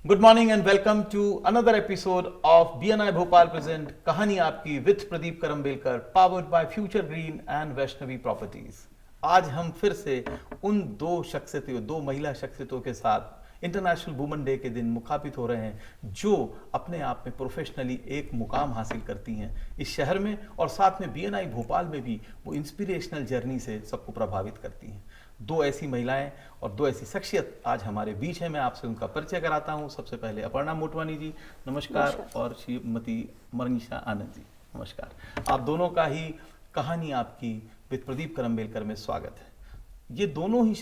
Good morning and welcome to another episode of BNI Bhopal present Kahani Aapki with Pradeep Karambelkar, powered by future green and Vaishnavi properties. आज हम फिर से उन दो महिला शख्सियतों के साथ इंटरनेशनल वुमेन डे के दिन मुखातिब हो रहे हैं जो अपने आप में प्रोफेशनली एक मुकाम हासिल करती हैं इस शहर में, और साथ में BNI भोपाल में भी वो इंस्पिरेशनल जर्नी से सबको प्रभावित करती हैं। दो ऐसी महिलाएं और दो ऐसी शख्सियत आज हमारे बीच हैं। मैं आपसे उनका परिचय कराता हूं। सबसे पहले अपर्णा मोटवानी जी, नमस्कार। और श्रीमती मनीषा आनंद जी, नमस्कार। आप दोनों का ही कहानी आपकी विद प्रदीप करमबेलकर में स्वागत है। ये दोनों ही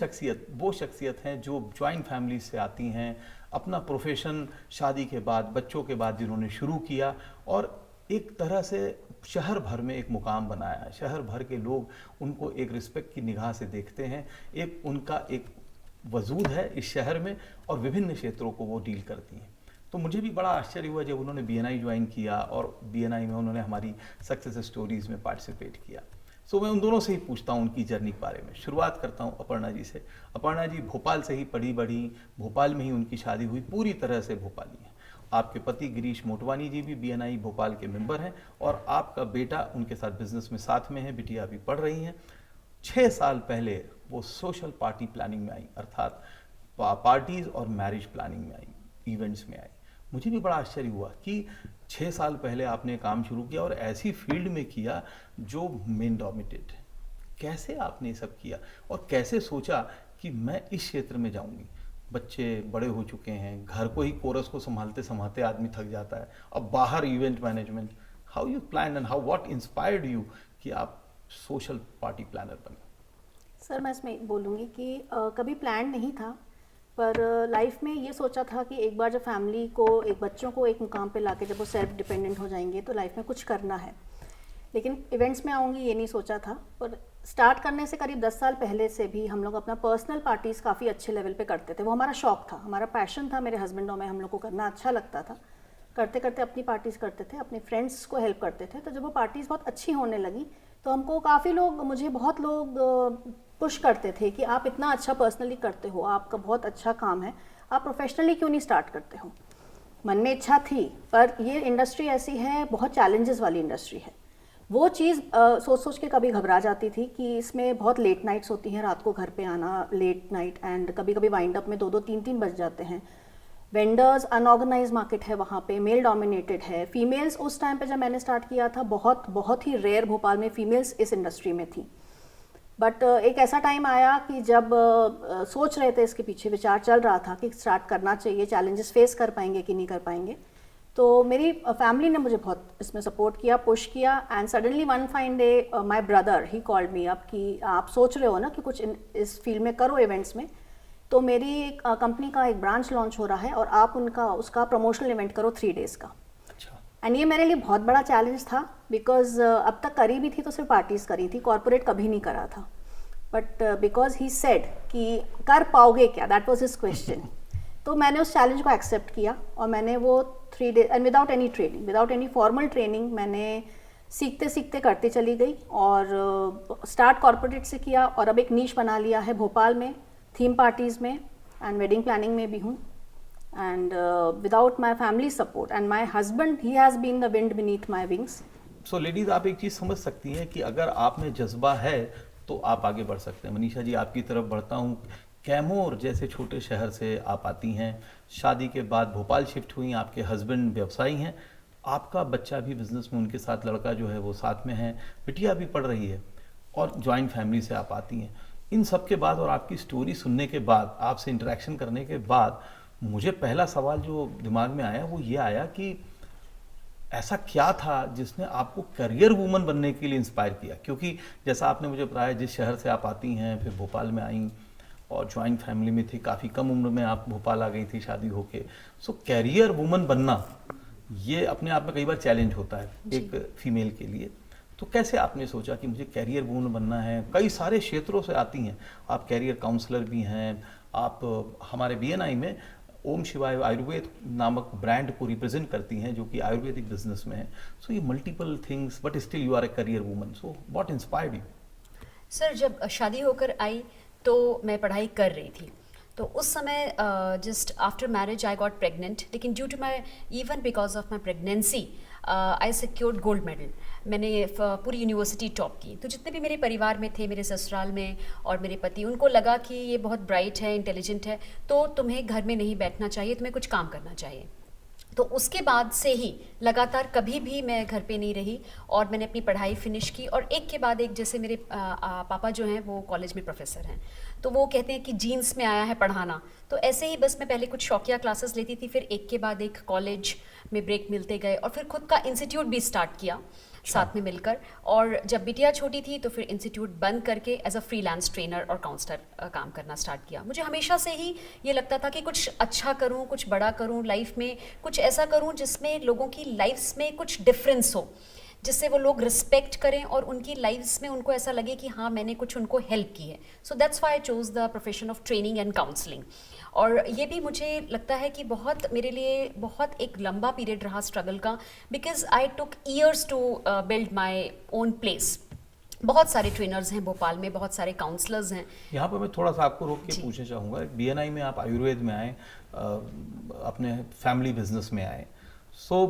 वो शख्सियत हैं जो ज्वाइंट फैमिली से आती हैं, अपना प्रोफेशन शादी के बाद, बच्चों के बाद जिन्होंने शुरू किया और एक तरह से शहर भर में एक मुकाम बनाया है। शहर भर के लोग उनको एक रिस्पेक्ट की निगाह से देखते हैं। एक उनका एक वजूद है इस शहर में और विभिन्न क्षेत्रों को वो डील करती हैं। तो मुझे भी बड़ा आश्चर्य हुआ जब उन्होंने BNI ज्वाइन किया और BNI में उन्होंने हमारी सक्सेस स्टोरीज में पार्टिसिपेट किया। सो मैं उन दोनों से ही पूछता हूँ उनकी जर्नी के बारे में। शुरुआत करता हूँ अपर्णा जी से। अपर्णा जी भोपाल से ही पढ़ी बढ़ी, भोपाल में ही उनकी शादी हुई, पूरी तरह से भोपाली है। आपके पति गिरीश मोटवानी जी भी BNI भोपाल के मेंबर हैं और आपका बेटा उनके साथ बिजनेस में साथ में है, बिटिया अभी पढ़ रही हैं। 6 साल पहले वो सोशल पार्टी प्लानिंग में आई, अर्थात पार्टीज और मैरिज प्लानिंग में आई, इवेंट्स में आई। मुझे भी बड़ा आश्चर्य हुआ कि 6 साल पहले आपने काम शुरू किया और ऐसी फील्ड में किया जो मेन डोमिनेटेड है। कैसे आपने ये सब किया और कैसे सोचा कि मैं इस क्षेत्र में जाऊंगी? बच्चे बड़े हो चुके हैं, घर को ही कोरस को संभालते संभालते आदमी थक जाता है, अब बाहर event management. How you plan and how what inspired you कि आप सोशल पार्टी प्लानर बने? सर मैं इसमें बोलूँगी कि कभी प्लान नहीं था, पर लाइफ में ये सोचा था कि एक बार जब फैमिली को, एक बच्चों को एक मुकाम पे लाके जब वो सेल्फ डिपेंडेंट हो जाएंगे तो लाइफ में कुछ करना है। लेकिन इवेंट्स में आऊँगी ये नहीं सोचा था। पर स्टार्ट करने से करीब 10 साल पहले से भी हम लोग अपना पर्सनल पार्टीज़ काफ़ी अच्छे लेवल पे करते थे। वो हमारा शौक था, हमारा पैशन था, मेरे हस्बैंड और मैं, हम लोग को करना अच्छा लगता था। करते करते अपनी पार्टीज़ करते थे, अपने फ्रेंड्स को हेल्प करते थे। तो जब वो पार्टीज़ बहुत अच्छी होने लगी तो हमको काफ़ी लोग, मुझे बहुत लोग पुश करते थे कि आप इतना अच्छा पर्सनली करते हो, आपका बहुत अच्छा काम है, आप प्रोफेशनली क्यों नहीं स्टार्ट करते हो। मन में इच्छा थी, पर ये इंडस्ट्री ऐसी है, बहुत चैलेंजेस वाली इंडस्ट्री है। वो चीज़ सोच सोच के कभी घबरा जाती थी कि इसमें बहुत लेट नाइट्स होती हैं, रात को घर पे आना लेट नाइट, एंड कभी कभी वाइंड अप में 2-2 3-3 बज जाते हैं। वेंडर्स, अनऑर्गेनाइज मार्केट है वहाँ पे, मेल डोमिनेटेड है। फीमेल्स उस टाइम पे जब मैंने स्टार्ट किया था बहुत ही रेयर भोपाल में फीमेल्स इस इंडस्ट्री में थी। बट एक ऐसा टाइम आया कि जब सोच रहे थे, इसके पीछे विचार चल रहा था कि स्टार्ट करना चाहिए, चैलेंजेस फेस कर पाएंगे कि नहीं कर पाएंगे। तो मेरी फैमिली ने मुझे बहुत इसमें सपोर्ट किया, पुश किया। And suddenly one fine day my brother he called me up कि आप सोच रहे हो ना कि कुछ इस फील्ड में करो इवेंट्स में, तो मेरी कंपनी का एक ब्रांच लॉन्च हो रहा है और आप उसका प्रमोशनल इवेंट करो 3 डेज़ का। एंड ये मेरे लिए बहुत बड़ा चैलेंज था, बिकॉज अब तक करी भी थी तो सिर्फ पार्टीज़ करी थी, कॉर्पोरेट कभी नहीं करा था। बट बिकॉज ही सेड कि कर पाओगे क्या, दैट वॉज हिज क्वेश्चन। तो मैंने उस चैलेंज को एक्सेप्ट किया और मैंने वो 3 days and without any training, without any formal training, मैंने सीखते सीखते करती चली गई और स्टार्ट कॉर्पोरेट से किया और अब एक नीश बना लिया है भोपाल में, थीम पार्टीज़ में एंड वेडिंग प्लानिंग में भी हूँ। And without my family support and my husband, he has been the wind beneath my wings. So ladies, आप एक चीज़ समझ सकती हैं कि अगर आप में जज्बा है तो आप आगे बढ़ सकते हैं। मनीषा जी, आपकी तरफ बढ़ता हूँ। कैमूर जैसे छोटे शहर से आप आती हैं, शादी के बाद भोपाल शिफ्ट हुई, आपके हस्बैंड व्यवसायी हैं, आपका बच्चा भी बिजनेस में उनके साथ, लड़का जो है वो साथ में है, बिटिया भी पढ़ रही है और ज्वाइंट फैमिली से आप आती हैं। इन सब के बाद और आपकी स्टोरी सुनने के बाद, आपसे इंटरेक्शन करने के बाद, मुझे पहला सवाल जो दिमाग में आया वो ये आया कि ऐसा क्या था जिसने आपको करियर वूमन बनने के लिए इंस्पायर किया? क्योंकि जैसा आपने मुझे बताया, जिस शहर से आप आती हैं, फिर भोपाल में आई और ज्वाइंट फैमिली में थी, काफ़ी कम उम्र में आप भोपाल आ गई थी शादी होके। सो कैरियर वूमन बनना ये अपने आप में कई बार चैलेंज होता है एक फीमेल के लिए। तो कैसे आपने सोचा कि मुझे कैरियर वूमन बनना है? कई सारे क्षेत्रों से आती हैं, आप कैरियर काउंसलर भी हैं, आप हमारे BNI में ओम शिवाय आयुर्वेद नामक ब्रांड को रिप्रेजेंट करती हैं जो कि आयुर्वेदिक बिजनेस में है। सो ये multiple things, but still you are a career woman. So what inspired you? Sir, जब शादी होकर आई तो मैं पढ़ाई कर रही थी, तो उस समय just after marriage I got pregnant, लेकिन due to my even because of my pregnancy I secured gold medal. मैंने पूरी यूनिवर्सिटी टॉप की। तो जितने भी मेरे परिवार में थे, मेरे ससुराल में और मेरे पति, उनको लगा कि ये बहुत ब्राइट है, इंटेलिजेंट है, तो तुम्हें घर में नहीं बैठना चाहिए, तुम्हें कुछ काम करना चाहिए। तो उसके बाद से ही लगातार कभी भी मैं घर पे नहीं रही और मैंने अपनी पढ़ाई फिनिश की। और एक के बाद एक, जैसे मेरे पापा जो हैं वो कॉलेज में प्रोफेसर हैं, तो वो कहते हैं कि जीन्स में आया है पढ़ाना। तो ऐसे ही बस मैं पहले कुछ शौकिया क्लासेस लेती थी, फिर एक के बाद एक कॉलेज में ब्रेक मिलते गए और फिर खुद का इंस्टीट्यूट भी स्टार्ट किया साथ में मिलकर। और जब बिटिया छोटी थी तो फिर इंस्टीट्यूट बंद करके एज अ फ्रीलांस ट्रेनर और काउंसलर काम करना स्टार्ट किया। मुझे हमेशा से ही ये लगता था कि कुछ अच्छा करूं, कुछ बड़ा करूं लाइफ में, कुछ ऐसा करूं जिसमें लोगों की लाइफ्स में कुछ डिफरेंस हो, जिससे वो लोग रिस्पेक्ट करें और उनकी लाइफ्स में उनको ऐसा लगे कि हाँ मैंने कुछ उनको हेल्प की है। So that's why I chose the profession of training and counselling. और ये भी मुझे लगता है कि बहुत मेरे लिए बहुत एक लंबा पीरियड रहा स्ट्रगल का, because I took years to build my own place. बहुत सारे ट्रेनर्स हैं भोपाल में, बहुत सारे काउंसलर्स हैं। यहाँ पर मैं थोड़ा सा आपको रोक के पूछना चाहूँगा, BNI में आप आयुर्वेद में आए, अपने फैमिली बिजनेस में आए, सो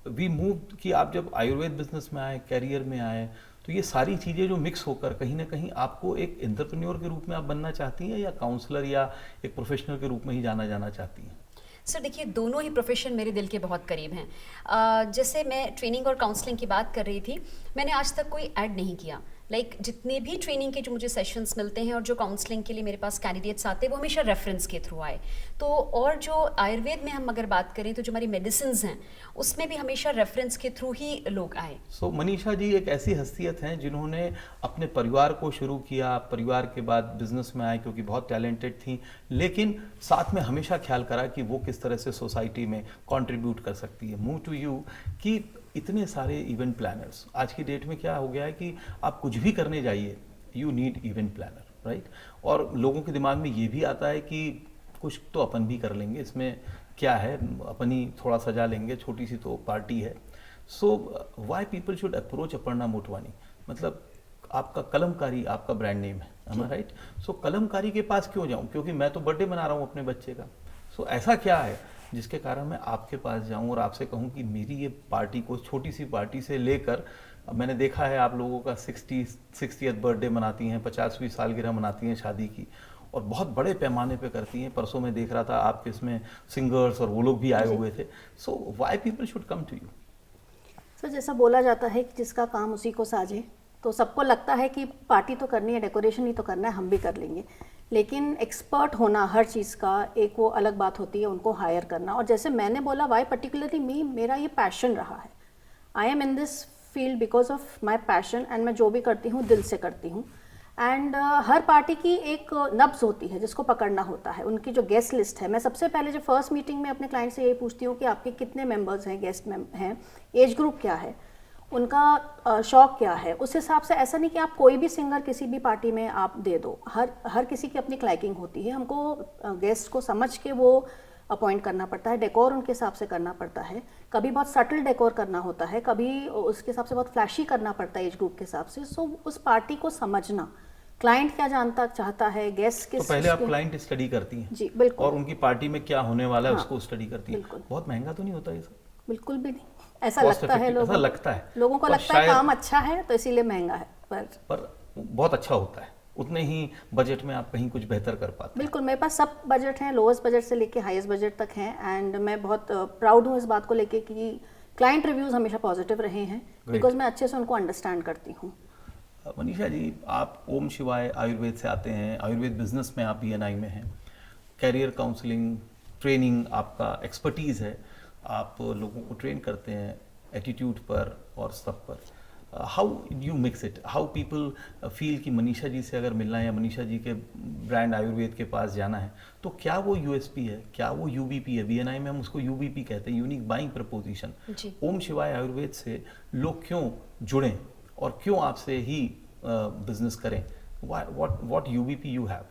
वी मूव कि आप जब आयुर्वेद बिजनेस में आए, कैरियर में आए, तो ये सारी चीज़ें जो मिक्स होकर कहीं ना कहीं आपको एक एंटरप्रेन्योर के रूप में आप बनना चाहती हैं या काउंसलर या एक प्रोफेशनल के रूप में ही जाना चाहती हैं? सर देखिए, दोनों ही प्रोफेशन मेरे दिल के बहुत करीब हैं। जैसे मैं ट्रेनिंग और काउंसलिंग की बात कर रही थी, मैंने आज तक कोई ऐड नहीं किया। जितने भी ट्रेनिंग के जो मुझे सेशंस मिलते हैं और जो काउंसलिंग के लिए मेरे पास कैंडिडेट्स आते हैं, वो हमेशा रेफरेंस के थ्रू आए। तो और जो आयुर्वेद में हम अगर बात करें तो जो हमारी मेडिसिन्स हैं उसमें भी हमेशा रेफरेंस के थ्रू ही लोग आए। सो मनीषा जी एक ऐसी हस्तियत हैं जिन्होंने अपने परिवार को शुरू किया, परिवार के बाद बिजनेस में आए क्योंकि बहुत टैलेंटेड थी, लेकिन साथ में हमेशा ख्याल करा कि वो किस तरह से सोसाइटी में कंट्रीब्यूट कर सकती है। मूव टू यू कि इतने सारे इवेंट प्लानर्स, आज की डेट में क्या हो गया है कि आप कुछ भी करने जाइए, you need event planner, right? और लोगों के दिमाग में ये भी आता है कि कुछ तो अपन भी कर लेंगे, इसमें क्या है, अपन ही थोड़ा सजा लेंगे, छोटी सी तो पार्टी है। सो why people should approach Aparna Motwani? मतलब आपका कलमकारी आपका ब्रांड नेम है, am I राइट? सो कलमकारी के पास क्यों जाऊं? क्योंकि मैं तो बर्थडे मना रहा हूं अपने बच्चे का। सो ऐसा क्या है जिसके कारण मैं आपके पास जाऊं और आपसे कहूं कि मेरी ये पार्टी को, छोटी सी पार्टी से लेकर, मैंने देखा है आप लोगों का 60th बर्थडे मनाती हैं, 50वीं सालगिरह मनाती हैं शादी की, और बहुत बड़े पैमाने पे करती हैं। परसों मैं देख रहा था आपके इसमें सिंगर्स और वो लोग भी आए हुए थे। So why people should come to you? Sir जैसा बोला जाता है कि जिसका काम उसी को साजे, तो सबको लगता है कि पार्टी तो करनी है, डेकोरेशन ही तो करना है, हम भी कर लेंगे। लेकिन एक्सपर्ट होना हर चीज़ का, एक वो अलग बात होती है, उनको हायर करना। और जैसे मैंने बोला, वाई पर्टिकुलरली मी, मेरा ये पैशन रहा है। I am in this field because of my passion, and मैं जो भी करती हूँ दिल से करती हूँ। एंड हर पार्टी की एक नब्ज होती है जिसको पकड़ना होता है। उनकी जो गेस्ट लिस्ट है, मैं सबसे पहले जो फर्स्ट मीटिंग में अपने क्लाइंट से यही पूछती हूँ कि आपके कितने मेंबर्स हैं, गेस्ट हैं, एज ग्रुप क्या है, उनका शौक क्या है। उस हिसाब से, ऐसा नहीं कि आप कोई भी सिंगर किसी भी पार्टी में आप दे दो, हर किसी की अपनी क्लाइकिंग होती है। हमको गेस्ट को समझ के वो अपॉइंट करना पड़ता है, डेकोर उनके हिसाब से करना पड़ता है। कभी बहुत सटल डेकोर करना होता है, कभी उसके हिसाब से बहुत फ्लैशी करना पड़ता है एज ग्रुप के हिसाब से। सो उस पार्टी को समझना, क्लाइंट क्या जानता चाहता है, गेस्ट किस, तो पहले आप क्लाइंट स्टडी करती हैं? जी बिल्कुल। और उनकी पार्टी में क्या होने वाला है, हाँ, उसको स्टडी करती हैं। बिल्कुल। बहुत महंगा तो नहीं होता ये सब? बिल्कुल भी नहीं, ऐसा लगता है लोगों, ऐसा लगता है लोगों को लगता है काम अच्छा है तो इसीलिए महंगा है, पर बहुत अच्छा होता है। उतने ही बजट में आप कहीं कुछ बेहतर कर पाते हैं। बिल्कुल, मेरे पास सब बजट हैं, लोएस्ट बजट से लेके हाईएस्ट बजट तक हैं। एंड मैं बहुत प्राउड हूँ इस बात को लेके कि क्लाइंट रिव्यूज हमेशा पॉजिटिव रहे हैं, बिकॉज मैं अच्छे से उनको अंडरस्टैंड करती हूँ। मनीषा जी, आप ओम शिवाय आयुर्वेद से आते हैं, आयुर्वेद बिजनेस में आप BNI में हैं, कैरियर काउंसलिंग ट्रेनिंग आपका एक्सपर्टीज़ है, आप लोगों को ट्रेन करते हैं एटीट्यूड पर और सब पर। How you mix it? How people feel कि मनीषा जी से अगर मिलना है या मनीषा जी के ब्रांड आयुर्वेद के पास जाना है, तो क्या वो USP है, क्या वो UBP है? BNI में हम उसको UBP कहते हैं, यूनिक बाइंग प्रपोजिशन। ओम शिवाय आयुर्वेद से लोग क्यों जुड़ें और क्यों आपसे ही बिजनेस करें? What UBP you have?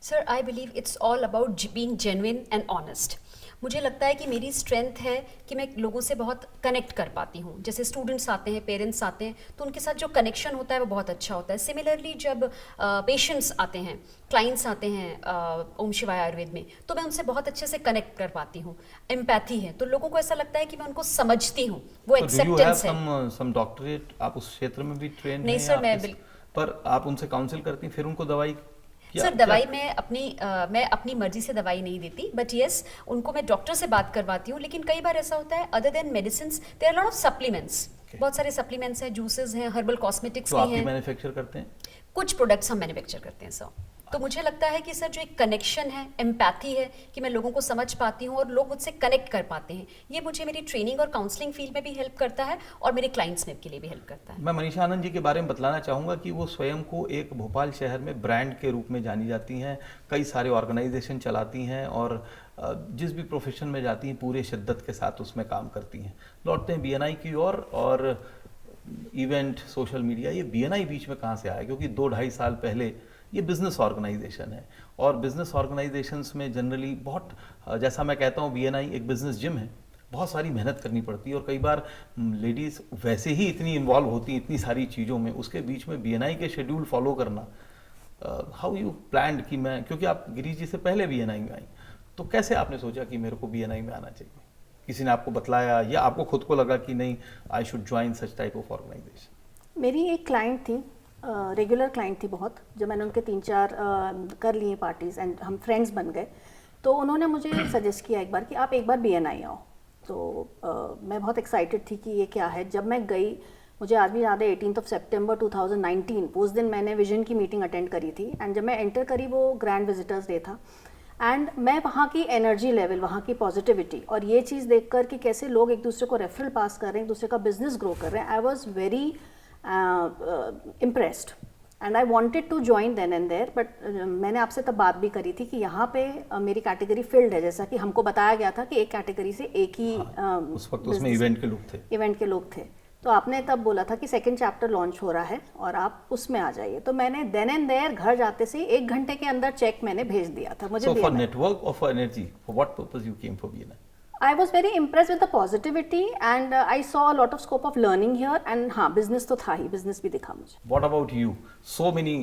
Sir I believe it's all about being genuine and honest. मुझे लगता है कि मेरी स्ट्रेंथ है कि मैं लोगों से बहुत कनेक्ट कर पाती हूँ। जैसे स्टूडेंट्स आते हैं, पेरेंट्स आते हैं, तो उनके साथ जो कनेक्शन होता है वो बहुत अच्छा होता है। सिमिलरली जब पेशेंट्स आते हैं, क्लाइंट्स आते हैं ओम शिवाय आयुर्वेद में, तो मैं उनसे बहुत अच्छे से कनेक्ट कर पाती हूँ। एम्पैथी है, तो लोगों को ऐसा लगता है कि मैं उनको समझती हूँ, वो एक्सेप्टेंस है। सम डॉक्टरेट आप उस क्षेत्र में भी ट्रेन नहीं सर, पर आप उनसे काउंसिल करती हैं, फिर उनको दवाई सर दवाई मैं अपनी मर्जी से दवाई नहीं देती, बट यस उनको मैं डॉक्टर से बात करवाती हूँ। लेकिन कई बार ऐसा होता है, other than medicine there are lot of supplements, बहुत सारे सप्लीमेंट्स हैं, जूसेस हैं, हर्बल कॉस्मेटिक्स तो भी आप हैं। मैन्युफैक्चर करते हैं? कुछ प्रोडक्ट्स हम मैन्युफैक्चर करते हैं सर। तो मुझे लगता है कि सर जो एक कनेक्शन है, एम्पैथी है, कि मैं लोगों को समझ पाती हूँ और लोग मुझसे कनेक्ट कर पाते हैं, ये मुझे मेरी ट्रेनिंग और काउंसलिंग फील्ड में भी हेल्प करता है और मेरे क्लाइंट्स में के लिए भी हेल्प करता है। मैं मनीषा आनंद जी के बारे में बतलाना चाहूँगा कि वो स्वयं को एक भोपाल शहर में ब्रांड के रूप में जानी जाती हैं, कई सारे ऑर्गेनाइजेशन चलाती हैं और जिस भी प्रोफेशन में जाती हैं पूरे शिद्दत के साथ उसमें काम करती हैं। लौटते हैं बीएनआई की ओर, और इवेंट, सोशल मीडिया, ये बीएनआई बीच में कहाँ से आया? क्योंकि 2-2.5 साल पहले ये बिजनेस ऑर्गेनाइजेशन है, और बिजनेस ऑर्गेनाइजेशंस में जनरली बहुत, जैसा मैं कहता हूँ, बीएनआई एक बिजनेस जिम है, बहुत सारी मेहनत करनी पड़ती है, और कई बार लेडीज़ वैसे ही इतनी इन्वॉल्व होती हैं इतनी सारी चीज़ों में, उसके बीच में बीएनआई के शेड्यूल फॉलो करना, हाउ यू प्लान्ड कि मैं, क्योंकि आप गिरीश जी से पहले बीएनआई में आई, तो कैसे आपने सोचा कि मेरे को बीएनआई में आना चाहिए? किसी ने आपको बतलाया या आपको खुद को लगा कि नहीं, I should join such type of organisation? मेरी एक क्लाइंट थी, रेगुलर क्लाइंट थी बहुत, जब मैंने उनके 3-4 कर लिए पार्टीज़ एंड हम फ्रेंड्स बन गए, तो उन्होंने मुझे सजेस्ट किया एक बार कि आप एक बार बीएनआई आओ। तो मैं बहुत एक्साइटेड थी कि ये क्या है। जब मैं गई, मुझे आज भी याद है 18 सितंबर 2019, उस दिन मैंने विजन की मीटिंग अटेंड करी थी, एंड जब मैं एंटर करी वो ग्रैंड विजिटर्स डे था, एंड मैं वहाँ की एनर्जी लेवल, वहाँ की पॉजिटिविटी और ये चीज़ देखकर कि कैसे लोग एक दूसरे को रेफरल पास कर रहे हैं, एक दूसरे का बिजनेस ग्रो कर रहे हैं, I was very impressed and I wanted to join then and there. But मैंने आपसे तब बात भी करी थी कि यहाँ पे मेरी कैटेगरी फिल्ड है, जैसा कि हमको बताया गया था कि एक कैटेगरी से एक ही उस वक्त उसमें इवेंट के लोग थे। तो आपने तब बोला था कि सेकंड चैप्टर लॉन्च हो रहा है और आप उसमें आ जाइए। तो मैंने देन एंड देयर घर जाते से 1 घंटे के अंदर चेक मैंने भेज दिया था। मुझे फॉर नेटवर्क और for energy, for what purpose you came for BNI? I was very impressed with the positivity and I saw a lot of scope of learning here, and हाँ business तो था ही, business भी दिखा मुझे। What about you? So many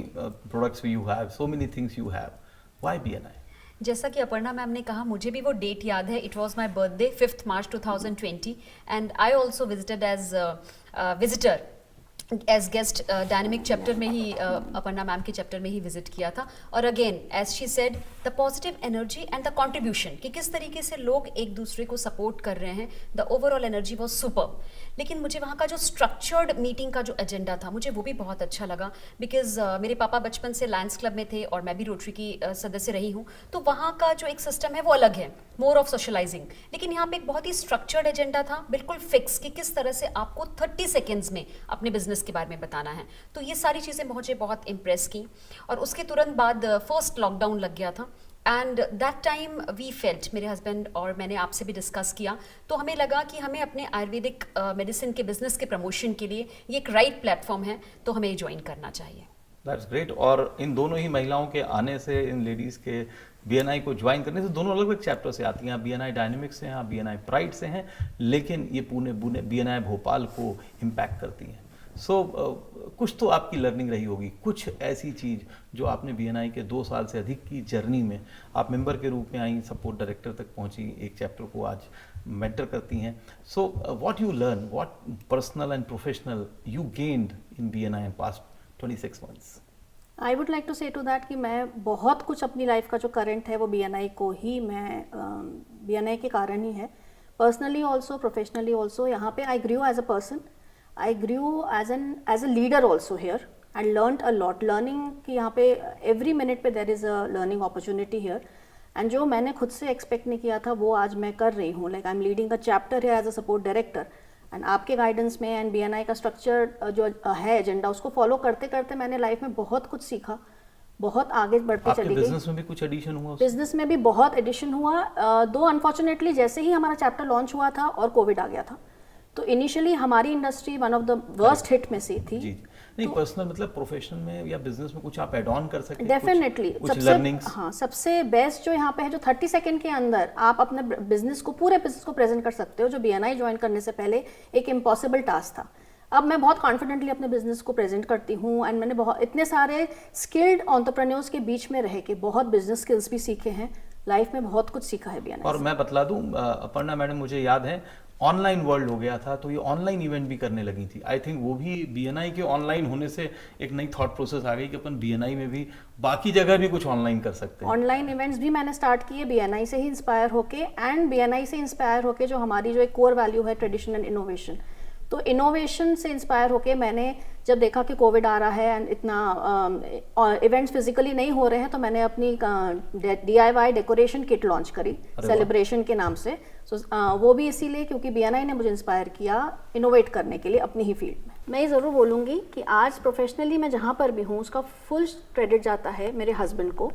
products you have, so many things you have. Why BNI? जैसा कि Aparna ma'am ने कहा, मुझे भी वो डेट याद है। It was my birthday 5 March 2020 and I also visited as visitor, as guest dynamic chapter में ही, अपर्णा मैम के चैप्टर में ही विजिट किया था। और again as she said, the positive energy and the contribution, कि किस तरीके से लोग एक दूसरे को सपोर्ट कर रहे हैं, the overall energy was super. लेकिन मुझे वहाँ का जो स्ट्रक्चर्ड मीटिंग का जो एजेंडा था, मुझे वो भी बहुत अच्छा लगा, बिकॉज मेरे पापा बचपन से लायंस क्लब में थे और मैं भी रोटरी की सदस्य रही हूँ, तो वहाँ का जो एक सिस्टम है वो अलग है, मोर ऑफ सोशलाइजिंग। लेकिन यहाँ पे एक बहुत ही स्ट्रक्चर्ड एजेंडा था, बिल्कुल फिक्स, कि किस तरह से आपको 30 सेकेंड्स में अपने बिजनेस के बारे में बताना है। तो ये सारी चीज़ें मुझे बहुत इम्प्रेस की। और उसके तुरंत बाद फर्स्ट लॉकडाउन लग गया था, and that time we felt, मेरे हस्बैंड और मैंने आपसे भी डिस्कस किया, तो हमें लगा कि हमें अपने आयुर्वेदिक मेडिसिन के बिजनेस के प्रमोशन के लिए ये एक राइट प्लेटफॉर्म है, तो हमें ज्वाइन करना चाहिए। That's great. और इन दोनों ही महिलाओं के आने से, इन लेडीज़ के बीएनआई को ज्वाइन करने से, दोनों अलग अलग चैप्टर से आती हैं। बीएनआई डायनेमिक्स से हैं, आप बीएनआई प्राइड से हैं, लेकिन ये पुणे बीएनआई भोपाल को इम्पैक्ट करती हैं। कुछ तो आपकी लर्निंग रही होगी, कुछ ऐसी चीज़ जो आपने बीएनआई के 2 साल से अधिक की जर्नी में, आप मेंबर के रूप में आई, सपोर्ट डायरेक्टर तक पहुंची, एक चैप्टर को आज मेंटर करती हैं। So what you learn, what personal and professional you gained in BNI in past 26 months? I would like to say to that कि मैं बहुत कुछ अपनी लाइफ का जो करंट है वो बीएनआई को ही, मैं बीएनआई के कारण ही है, पर्सनली ऑल्सो, प्रोफेशनली ऑल्सो। यहाँ पे I grew as a person, I grew as a leader also here and learned a lot. Learning कि यहाँ पे every minute पे there is a learning opportunity here, and जो मैंने खुद से expect नहीं किया था वो आज मैं कर रही हूँ। Like I'm leading a chapter here as a support director, and आपके guidance में and BNI का structure जो है एजेंडा, उसको फॉलो करते करते मैंने लाइफ में बहुत कुछ सीखा, बहुत आगे बढ़ती चली गई। बिजनेस में भी कुछ एडिशन हुआ? बिजनेस में भी बहुत एडिशन हुआ, दो अनफॉर्चुनेटली जैसे ही हमारा चैप्टर लॉन्च हुआ था और कोविड आ गया था, तो इनिशियली हमारी industry one of the worst hit में से थी। जी, नहीं पर्सनल मतलब प्रोफेशनल में या बिजनेस में कुछ आप एड ऑन कर सकते हैं, डेफिनेटली कुछ लर्निंग्स। हाँ, सबसे बेस्ट जो यहाँ पे है, जो 30 सेकंड के अंदर आप अपने बिजनेस को, पूरे बिजनेस को प्रेजेंट कर सकते हो, जो BNI ज्वाइन करने से पहले एक इम्पॉसिबल टास्क था। अब मैं बहुत कॉन्फिडेंटली अपने बिजनेस को प्रेजेंट करती हूँ, एंड मैंने बहुत इतने सारे स्किल्ड एंटरप्रेन्योर्स के बीच में रह के बहुत बिजनेस स्किल्स भी सीखे हैं, लाइफ में बहुत कुछ सीखा है BNI और से। मैं बतला दूं, अपर्णा मैडम, मुझे याद है ऑनलाइन वर्ल्ड हो गया था, तो ये ऑनलाइन इवेंट भी करने लगी थी। आई थिंक वो भी BNI के ऑनलाइन होने से एक नई थॉट प्रोसेस आ गई कि अपन BNI में भी बाकी जगह भी कुछ ऑनलाइन कर सकते हैं। ऑनलाइन इवेंट्स भी मैंने स्टार्ट किए BNI से ही इंस्पायर होके, एंड BNI से इंस्पायर होके जो हमारी जो एक कोर वैल्यू है, ट्रेडिशन एंड इनोवेशन, तो इनोवेशन से इंस्पायर होके मैंने जब देखा कि कोविड आ रहा है एंड इतना इवेंट्स फिजिकली नहीं हो रहे हैं, तो मैंने अपनी DIY डेकोरेशन किट लॉन्च करी सेलिब्रेशन के नाम से। वो भी इसीलिए क्योंकि BNI ने मुझे इंस्पायर किया इनोवेट करने के लिए अपनी ही फील्ड में। मैं ये ज़रूर बोलूँगी कि आज प्रोफेशनली मैं जहाँ पर भी हूँ उसका फुल क्रेडिट जाता है मेरे हस्बैंड को।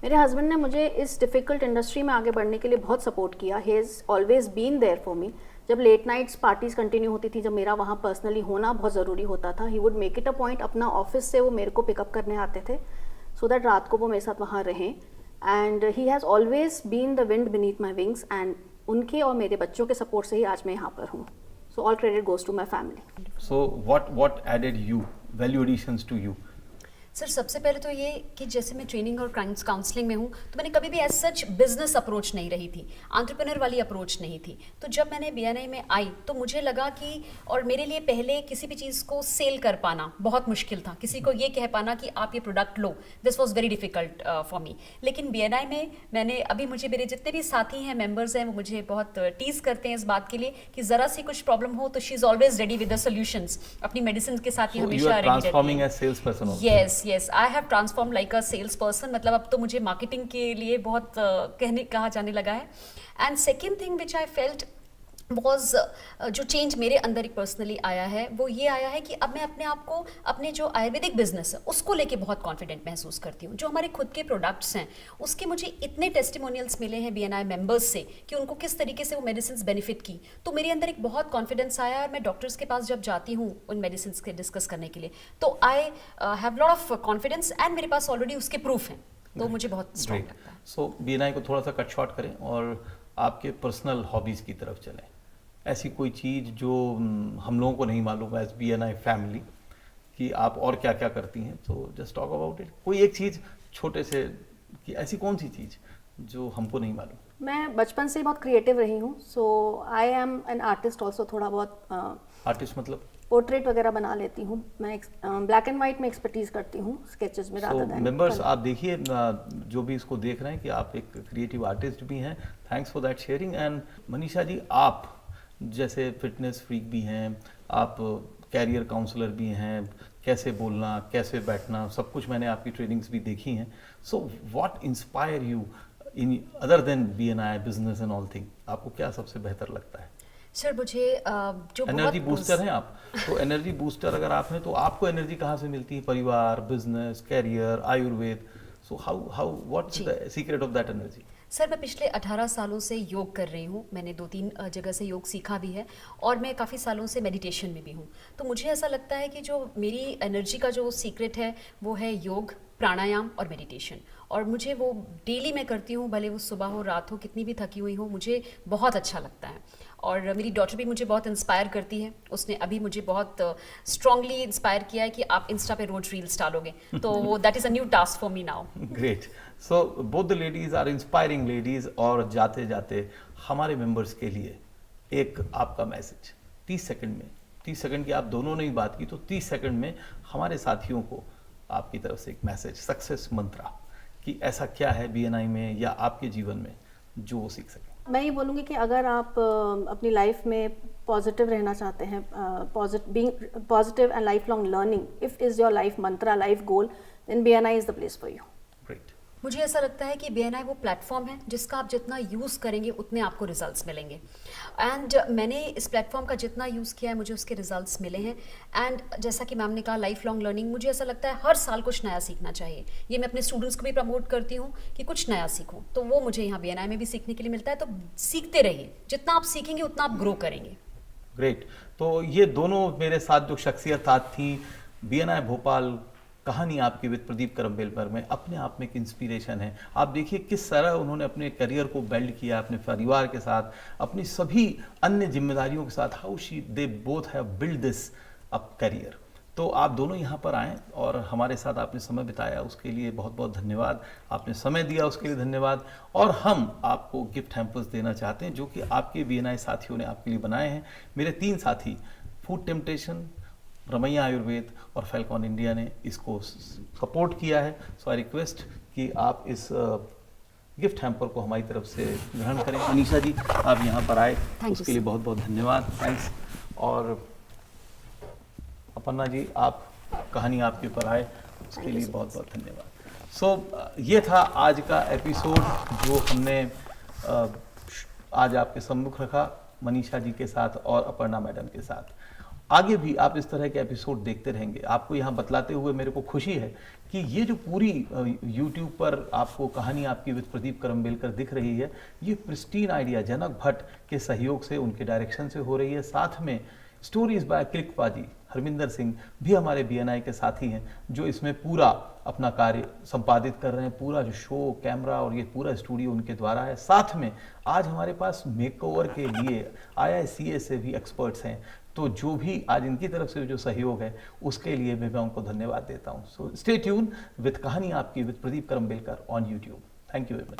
मेरे हस्बैंड ने मुझे इस डिफ़िकल्ट इंडस्ट्री में आगे बढ़ने के लिए बहुत सपोर्ट किया। He has always been there for me. जब लेट नाइट्स पार्टीज़ कंटिन्यू होती थी, जब मेरा वहाँ पर्सनली होना बहुत ज़रूरी होता था, he would make it a point, अपना ऑफिस से वो मेरे को पिकअप करने आते थे सो दैट रात को वो मेरे साथ वहाँ रहें। And he has always been the wind beneath my wings, and उनके और मेरे बच्चों के सपोर्ट से ही आज मैं यहाँ पर हूँ। So all credit goes to my family. So what added you value additions to you? Sir सबसे पहले तो ये कि जैसे मैं ट्रेनिंग और काउंसलिंग में हूँ, तो मैंने कभी भी एज सच बिजनेस अप्रोच नहीं रही थी, एंटरप्रेन्योर वाली अप्रोच नहीं थी। तो जब मैंने BNI में आई तो मुझे लगा कि, और मेरे लिए पहले किसी भी चीज़ को सेल कर पाना बहुत मुश्किल था, किसी को ये कह पाना कि आप ये product low, this was very difficult for me. लेकिन BNI में मैंने, अभी मुझे मेरे जितने भी साथी हैं, मेम्बर्स हैं, वो मुझे बहुत टीज करते हैं इस बात के लिए कि ज़रा सी कुछ प्रॉब्लम हो तो she is always ready with the solutions. अपनी मेडिसिन के साथ ही हमेशा रेडी रहती है। Yes, I have transform like a sales person. मतलब अब तो मुझे मार्केटिंग के लिए बहुत कहा जाने लगा है। And second thing which I felt was, जो चेंज मेरे अंदर एक पर्सनली आया है वो ये आया है कि अब मैं अपने आप को, अपने जो आयुर्वेदिक बिजनेस है उसको लेके बहुत कॉन्फिडेंट महसूस करती हूँ। जो हमारे खुद के प्रोडक्ट्स हैं उसके मुझे इतने टेस्टिमोनियल्स मिले हैं BNI मेंबर्स से कि उनको किस तरीके से वो मेडिसिन बेनिफिट की, तो मेरे अंदर एक बहुत कॉन्फिडेंस आया। और मैं डॉक्टर्स के पास जब जाती हूँ उन मेडिसिन के डिस्कस करने के लिए, तो I have lot of confidence and मेरे पास ऑलरेडी उसके प्रूफ हैं, तो मुझे बहुत स्ट्रॉन्ग लगता है। सो BNI को थोड़ा सा कट शॉर्ट करें और आपके पर्सनल हॉबीज की तरफ चलें। ऐसी कोई चीज़ जो हम लोगों को नहीं मालूम एज BNI फैमिली कि आप और क्या क्या करती हैं, तो जस्ट टॉक अबाउट इट। कोई एक चीज़ छोटे से, कि ऐसी कौन सी चीज़ जो हमको नहीं मालूम? मैं बचपन से बहुत क्रिएटिव रही हूँ, so I am an artist also. थोड़ा बहुत आर्टिस्ट मतलब पोर्ट्रेट वगैरह बना लेती हूँ मैं। ब्लैक एंड वाइट में एक्सपर्टीज करती हूँ स्केचेस में rather than मेंबर्स आप देखिए, जो भी इसको देख रहे हैं कि आप एक क्रिएटिव आर्टिस्ट भी हैं। Thanks for that sharing. And Manisha ji, आप जैसे फिटनेस फ्रीक भी हैं, आप कैरियर काउंसलर भी हैं, कैसे बोलना, कैसे बैठना, सब कुछ मैंने आपकी ट्रेनिंग्स भी देखी हैं। So what inspire you in other than BNI business and all thing? आपको क्या सबसे बेहतर लगता है? सर मुझे जो एनर्जी बूस्टर हैं आप, तो एनर्जी बूस्टर अगर आप हैं तो आपको एनर्जी कहाँ से मिलती है? परिवार, business, career, Ayurveda. So how what is the secret of that energy? Sir मैं पिछले 18 सालों से योग कर रही हूँ। मैंने 2-3 जगह से योग सीखा भी है और मैं काफ़ी सालों से मेडिटेशन में भी हूँ। तो मुझे ऐसा लगता है कि जो मेरी एनर्जी का जो सीक्रेट है वो है योग, प्राणायाम और मेडिटेशन। और मुझे वो डेली मैं करती हूँ, भले वो सुबह हो रात हो, कितनी भी थकी हुई हो, मुझे बहुत अच्छा लगता है। और मेरी डॉटर भी मुझे बहुत इंस्पायर करती है। उसने अभी मुझे बहुत स्ट्रांगली इंस्पायर किया है कि आप इंस्टा पे रोज रील्स डालोगे, तो that is a new task for me now. Great. So both the ladies are inspiring ladies. और जाते जाते हमारे मेंबर्स के लिए एक आपका मैसेज 30 सेकंड में, 30 सेकंड की आप दोनों ने ही बात की, तो 30 सेकंड में हमारे साथियों को आपकी तरफ से एक मैसेज, सक्सेस मंत्रा, कि ऐसा क्या है BNI में या आपके जीवन में जो वो सीख सकें। मैं ये बोलूँगी कि अगर आप अपनी लाइफ में पॉजिटिव रहना चाहते हैं, being positive and life long learning if is your life mantra, life goal, then BNI is the place for you. Great. मुझे ऐसा लगता है कि BNI वो प्लेटफॉर्म है जिसका आप जितना यूज़ करेंगे उतने आपको रिजल्ट्स मिलेंगे। एंड मैंने इस प्लेटफॉर्म का जितना यूज़ किया है मुझे उसके रिजल्ट्स मिले हैं। एंड जैसा कि मैम ने कहा, लाइफ लॉन्ग लर्निंग, मुझे ऐसा लगता है हर साल कुछ नया सीखना चाहिए। ये मैं अपने स्टूडेंट्स को भी प्रमोट करती हूँ कि कुछ नया सीखूँ, तो वो मुझे यहाँ BNI में भी सीखने के लिए मिलता है। तो सीखते रहिए, जितना आप सीखेंगे उतना आप ग्रो करेंगे। ग्रेट। तो ये दोनों मेरे साथ जो शख्सियत थी, BNI भोपाल कहानी आपकी विद प्रदीप करम्बेलकर में अपने आप में एक इंस्पिरेशन है। आप देखिए किस तरह उन्होंने अपने करियर को बिल्ड किया, अपने परिवार के साथ, अपनी सभी अन्य जिम्मेदारियों के साथ, how they both have build this up career. तो आप दोनों यहाँ पर आए और हमारे साथ आपने समय बिताया, उसके लिए बहुत बहुत धन्यवाद। आपने समय दिया उसके लिए धन्यवाद। और हम आपको गिफ्ट हैम्पर्स देना चाहते हैं जो कि आपके BNI साथियों ने आपके लिए बनाए हैं। मेरे 3 साथी फूड टेम्पटेशन, रमैया आयुर्वेद और फैल्कॉन इंडिया ने इसको सपोर्ट किया है। सो आई रिक्वेस्ट कि आप इस गिफ्ट हैम्पर को हमारी तरफ से ग्रहण करें। अनीशा जी आप यहाँ पर आए उसके लिए बहुत बहुत धन्यवाद, थैंक्स। और अपर्णा जी आप कहानी आपके ऊपर आए उसके लिए बहुत बहुत धन्यवाद। सो ये था आज का एपिसोड जो हमने आज आपके सम्मुख रखा मनीषा जी के साथ और अपर्णा मैडम के साथ। आगे भी आप इस तरह के एपिसोड देखते रहेंगे। आपको यहाँ बतलाते हुए मेरे को खुशी है कि ये जो पूरी YouTube पर आपको कहानी आपकी विद प्रदीप करम्बेलकर दिख रही है, ये प्रिस्टीन आइडिया जनक भट्ट के सहयोग से, उनके डायरेक्शन से हो रही है। साथ में स्टोरीज बाय क्लिकबाजी हरमिंदर सिंह भी हमारे BNI के साथी हैं जो इसमें पूरा अपना कार्य संपादित कर रहे हैं। पूरा जो शो, कैमरा और ये पूरा स्टूडियो उनके द्वारा है। साथ में आज हमारे पास मेकओवर के लिए IICA से भी एक्सपर्ट्स हैं। तो जो भी आज इनकी तरफ से जो सहयोग है उसके लिए मैं उनको धन्यवाद देता हूँ। So stay tune with Kahani Aapki with Pradeep Karambelkar on YouTube। Thank you very much.